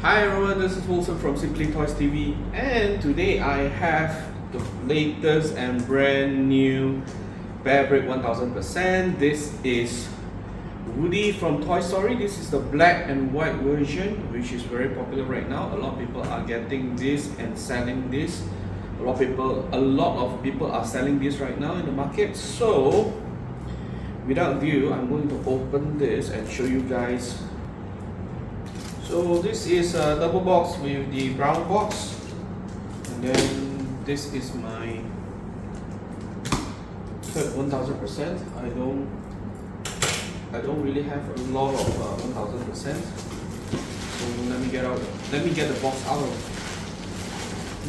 Hi everyone, this is Wilson from Simply Toys TV, and today I have the latest and brand new Bearbrick 1000%. This is Woody from Toy Story. This is the black and white version, which is very popular right now. A lot of people are getting this and selling this. A lot of people are selling this right now in the market. So without ado, I'm going to open this and show you guys. So this is a double box with the brown box, and then this is my third 1000%. I don't really have a lot of 1000%. So let me get the box out.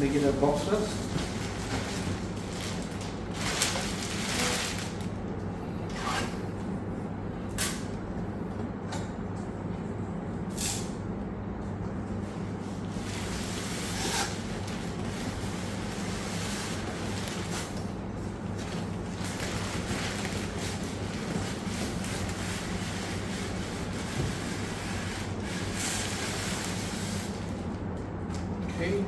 Let me get the box first. Okay.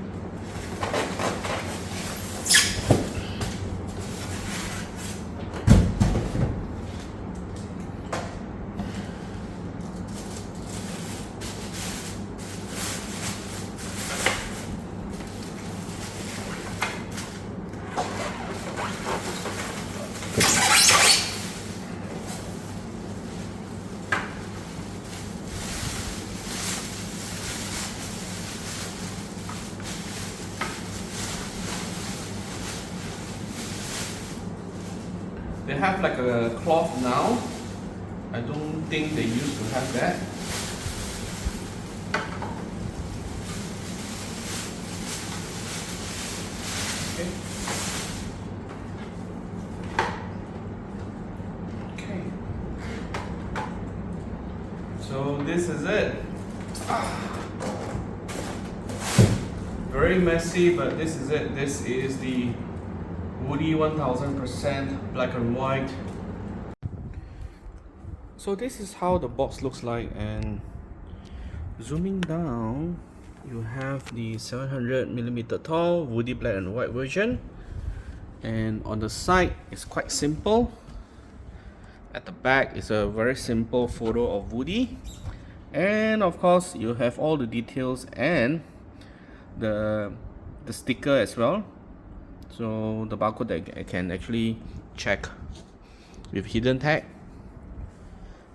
They have like a cloth now. I don't think they used to have that. Okay. So this is it. Very messy, but this is it. This is the Woody 1000% black and white. So this is how the box looks like, and zooming down, you have the 700mm tall Woody black and white version, and on the side it's quite simple. At the back is a very simple photo of Woody, and of course you have all the details and the sticker as well. So the barcode that I can actually check with hidden tag,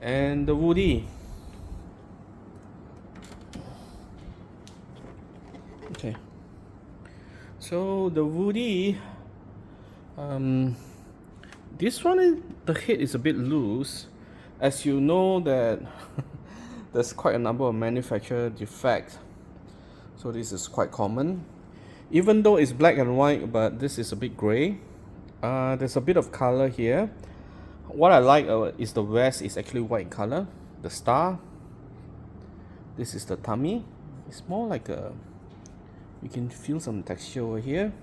and the Woody. Okay, so the Woody, this one, the head is a bit loose. As you know that there's quite a number of manufacturer defects, so this is quite common. Even though it's black and white, but this is a bit gray. There's a bit of color here. What I like is the vest is actually white color. The star. This is the tummy. It's more like a, you can feel some texture over here.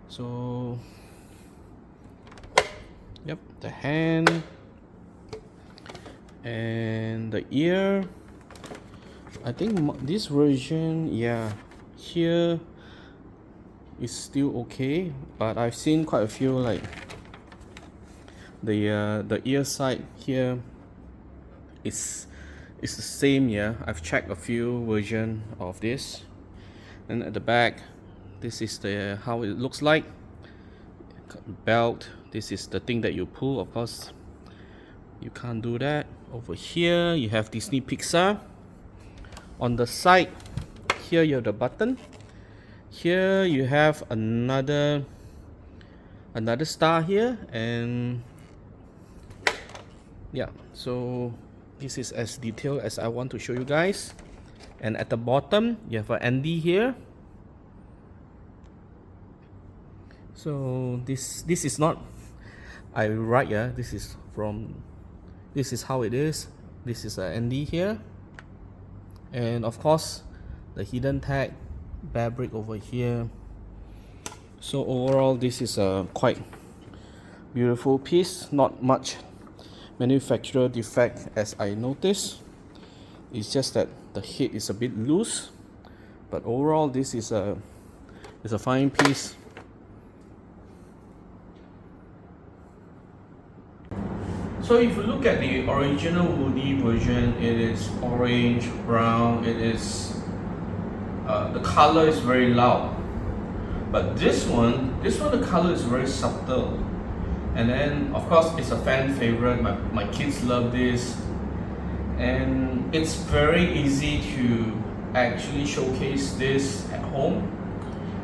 So, yep, the hand and the ear. I think this version, yeah, here is still okay, but I've seen quite a few, like the ear side here is the same. Yeah, I've checked a few versions of this. And at the back, this is the how it looks like. Belt, this is the thing that you pull. Of course you can't do that. Over here you have Disney Pixar. On the side here you have the button. Here you have another star here, and yeah, so this is as detailed as I want to show you guys. And at the bottom you have an Andy here. So this is not I write, yeah, this is how it is. This is an Andy here, and of course the hidden tag Bearbrick over here. So overall this is a quite beautiful piece. Not much manufacturer defect as I noticed. It's just that the head is a bit loose, but overall this is a fine piece. So if you look at the original Woody version, it is orange, brown, it is the color is very loud. But this one the color is very subtle. And then of course it's a fan favorite, my kids love this. And it's very easy to actually showcase this at home.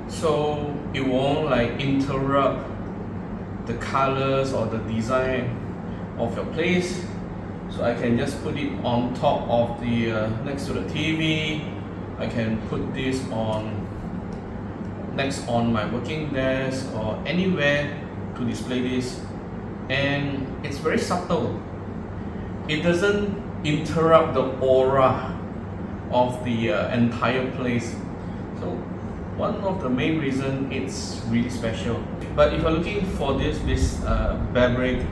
So it won't like interrupt the colors or the design of your place. So I can just put it on top of the next to the TV. I can put this on next on my working desk or anywhere to display this, and it's very subtle. It doesn't interrupt the aura of the entire place. So one of the main reasons it's really special. But if you're looking for this Bearbrick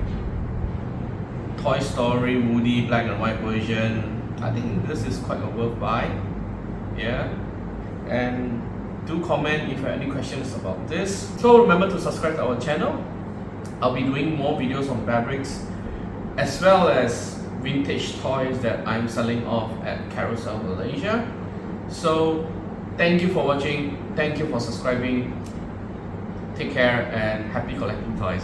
Toy Story Woody black and white version, I think this is quite a worth buy. Yeah, and do comment if you have any questions about this. So remember to subscribe to our channel. I'll be doing more videos on Bearbricks as well as vintage toys that I'm selling off at Carousel Malaysia. So thank you for watching, thank you for subscribing. Take care and happy collecting toys.